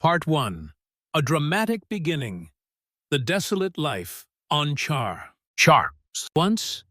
Part 1. A dramatic beginning. The desolate life on Sharks. Once,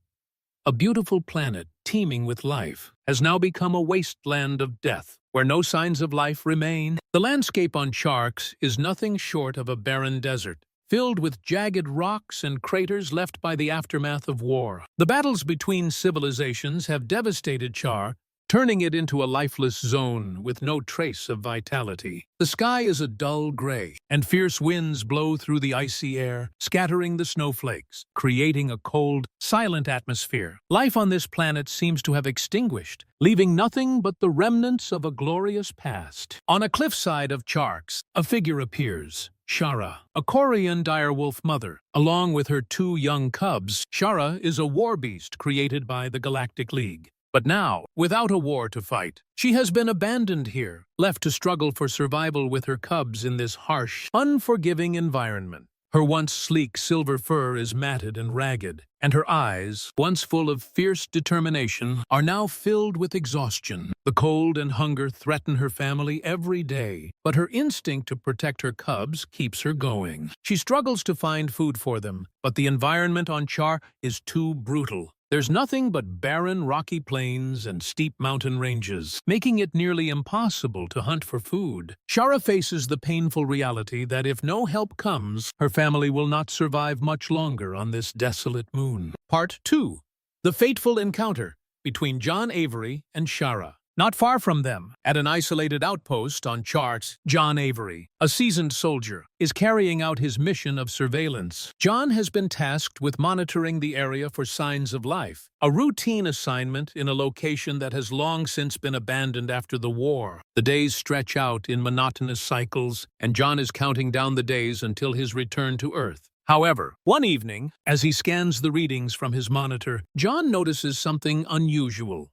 a beautiful planet teeming with life has now become a wasteland of death, where no signs of life remain. The landscape on Sharks is nothing short of a barren desert, filled with jagged rocks and craters left by the aftermath of war. The battles between civilizations have devastated Char, turning it into a lifeless zone with no trace of vitality. The sky is a dull gray, and fierce winds blow through the icy air, scattering the snowflakes, creating a cold, silent atmosphere. Life on this planet seems to have extinguished, leaving nothing but the remnants of a glorious past. On a cliffside of Sharks, a figure appears. Shara, a Korean direwolf mother. Along with her 2 young cubs, Shara is a war beast created by the Galactic League. But now, without a war to fight, she has been abandoned here, left to struggle for survival with her cubs in this harsh, unforgiving environment. Her once sleek silver fur is matted and ragged, and her eyes, once full of fierce determination, are now filled with exhaustion. The cold and hunger threaten her family every day, but her instinct to protect her cubs keeps her going. She struggles to find food for them, but the environment on Char is too brutal. There's nothing but barren rocky plains and steep mountain ranges, making it nearly impossible to hunt for food. Shara faces the painful reality that if no help comes, her family will not survive much longer on this desolate moon. Part 2. The fateful encounter between John Avery and Shara. Not far from them, at an isolated outpost on Sharks, John Avery, a seasoned soldier, is carrying out his mission of surveillance. John has been tasked with monitoring the area for signs of life, a routine assignment in a location that has long since been abandoned after the war. The days stretch out in monotonous cycles, and John is counting down the days until his return to Earth. However, one evening, as he scans the readings from his monitor, John notices something unusual.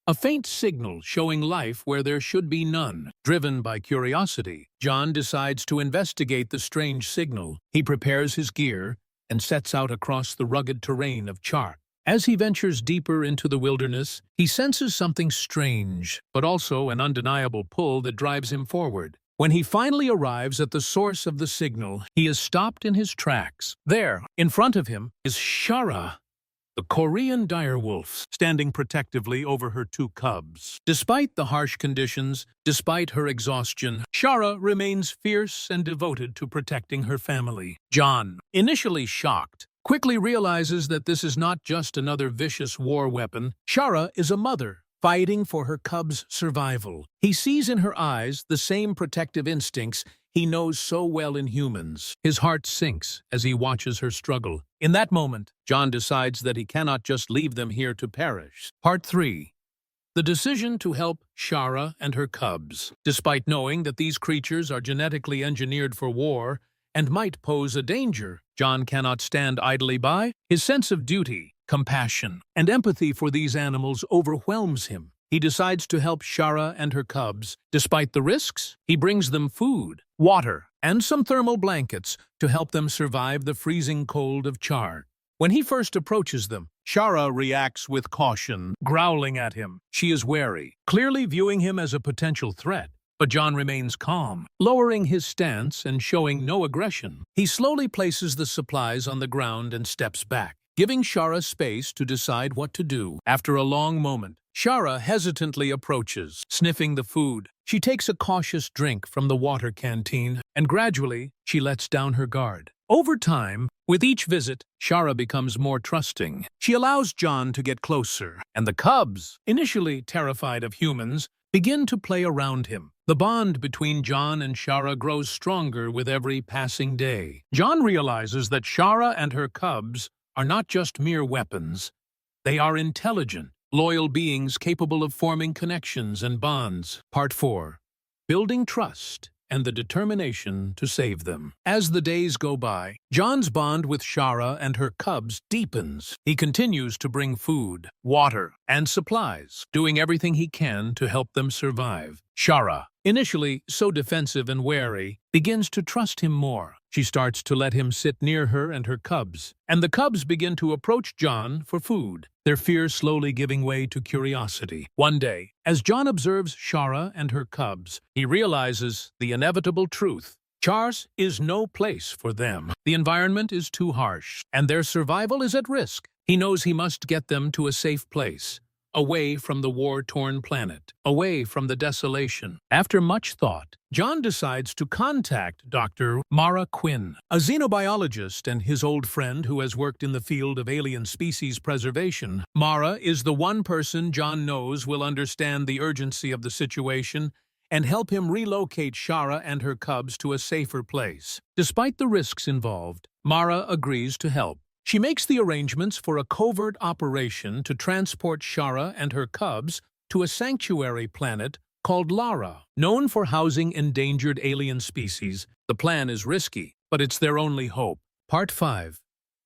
A faint signal showing life where there should be none. Driven by curiosity, John decides to investigate the strange signal. He prepares his gear and sets out across the rugged terrain of Char. As he ventures deeper into the wilderness, he senses something strange, but also an undeniable pull that drives him forward. When he finally arrives at the source of the signal, he is stopped in his tracks. There, in front of him, is Shara, the Korean direwolf, standing protectively over her 2 cubs. Despite the harsh conditions, despite her exhaustion, Shara remains fierce and devoted to protecting her family. John, initially shocked, quickly realizes that this is not just another vicious war weapon. Shara is a mother, fighting for her cubs' survival. He sees in her eyes the same protective instincts he knows so well in humans. His heart sinks as he watches her struggle. In that moment, John decides that he cannot just leave them here to perish. Part 3. The decision to help Shara and her cubs. Despite knowing that these creatures are genetically engineered for war and might pose a danger, John cannot stand idly by. His sense of duty, compassion, and empathy for these animals overwhelms him. He decides to help Shara and her cubs. Despite the risks, he brings them food, water, and some thermal blankets to help them survive the freezing cold of Char. When he first approaches them, Shara reacts with caution, growling at him. She is wary, clearly viewing him as a potential threat. But John remains calm, lowering his stance and showing no aggression. He slowly places the supplies on the ground and steps back, giving Shara space to decide what to do. After a long moment, Shara hesitantly approaches, sniffing the food. She takes a cautious drink from the water canteen, and gradually, she lets down her guard. Over time, with each visit, Shara becomes more trusting. She allows John to get closer, and the cubs, initially terrified of humans, begin to play around him. The bond between John and Shara grows stronger with every passing day. John realizes that Shara and her cubs are not just mere weapons. They are intelligent, loyal beings capable of forming connections and bonds. Part 4. Building trust and the determination to save them. As the days go by, John's bond with Shara and her cubs deepens. He continues to bring food, water, and supplies, doing everything he can to help them survive. Shara, initially so defensive and wary, begins to trust him more. She starts to let him sit near her and her cubs, and the cubs begin to approach John for food, their fear slowly giving way to curiosity. One day, as John observes Shara and her cubs, he realizes the inevitable truth. Char's is no place for them. The environment is too harsh, and their survival is at risk. He knows he must get them to a safe place, away from the war-torn planet, away from the desolation. After much thought, John decides to contact Dr. Mara Quinn, a xenobiologist and his old friend who has worked in the field of alien species preservation. Mara is the one person John knows will understand the urgency of the situation and help him relocate Shara and her cubs to a safer place. Despite the risks involved, Mara agrees to help. She makes the arrangements for a covert operation to transport Shara and her cubs to a sanctuary planet called Lara, known for housing endangered alien species. The plan is risky, but it's their only hope. Part 5.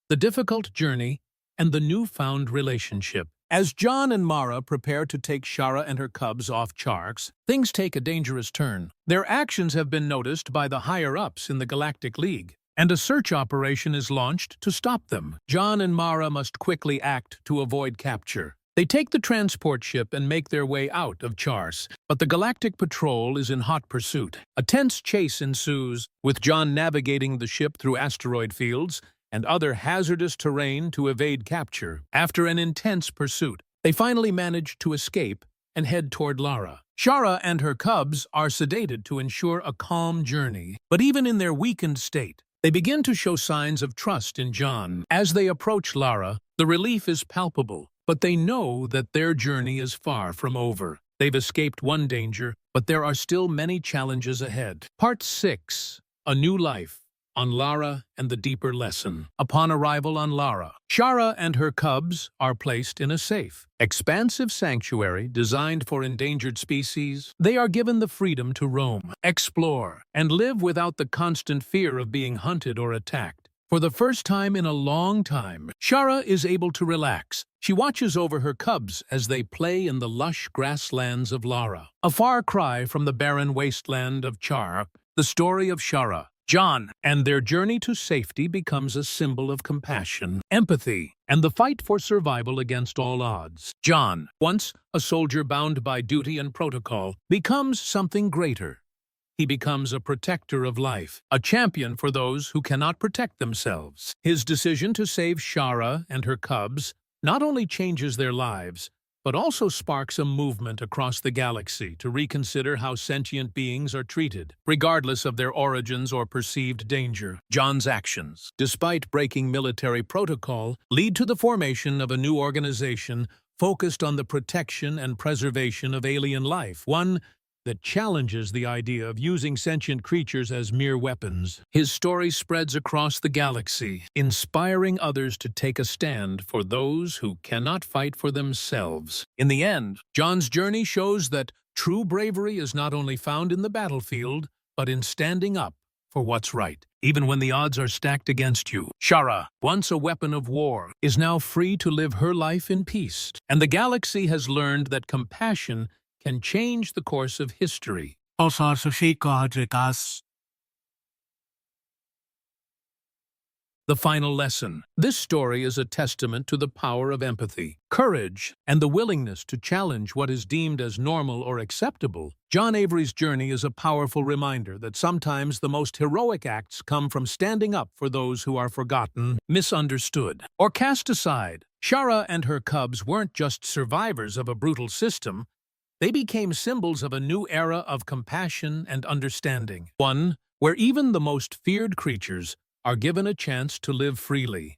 The difficult journey and the newfound relationship. As John and Mara prepare to take Shara and her cubs off Charx, things take a dangerous turn. Their actions have been noticed by the higher-ups in the Galactic League, and a search operation is launched to stop them. John and Mara must quickly act to avoid capture. They take the transport ship and make their way out of Charx, but the Galactic Patrol is in hot pursuit. A tense chase ensues, with John navigating the ship through asteroid fields and other hazardous terrain to evade capture. After an intense pursuit, they finally manage to escape and head toward Lara. Shara and her cubs are sedated to ensure a calm journey, but even in their weakened state, they begin to show signs of trust in John. As they approach Lara, the relief is palpable, but they know that their journey is far from over. They've escaped one danger, but there are still many challenges ahead. Part 6. A New Life. On Lara and the deeper lesson. Upon arrival on Lara, Shara and her cubs are placed in a safe, expansive sanctuary designed for endangered species. They are given the freedom to roam, explore, and live without the constant fear of being hunted or attacked. For the first time in a long time, Shara is able to relax. She watches over her cubs as they play in the lush grasslands of Lara. A far cry from the barren wasteland of Char, the story of Shara, John, and their journey to safety becomes a symbol of compassion, empathy, and the fight for survival against all odds. John, once a soldier bound by duty and protocol, becomes something greater. He becomes a protector of life, a champion for those who cannot protect themselves. His decision to save Shara and her cubs not only changes their lives, but also sparks a movement across the galaxy to reconsider how sentient beings are treated, regardless of their origins or perceived danger. John's actions, despite breaking military protocol, lead to the formation of a new organization focused on the protection and preservation of alien life, one that challenges the idea of using sentient creatures as mere weapons. His story spreads across the galaxy, inspiring others to take a stand for those who cannot fight for themselves. In the end, John's journey shows that true bravery is not only found in the battlefield, but in standing up for what's right, even when the odds are stacked against you. Shara, once a weapon of war, is now free to live her life in peace, and the galaxy has learned that compassion can change the course of history. The final lesson. This story is a testament to the power of empathy, courage, and the willingness to challenge what is deemed as normal or acceptable. John Avery's journey is a powerful reminder that sometimes the most heroic acts come from standing up for those who are forgotten, misunderstood, or cast aside. Shara and her cubs weren't just survivors of a brutal system. They became symbols of a new era of compassion and understanding, one where even the most feared creatures are given a chance to live freely.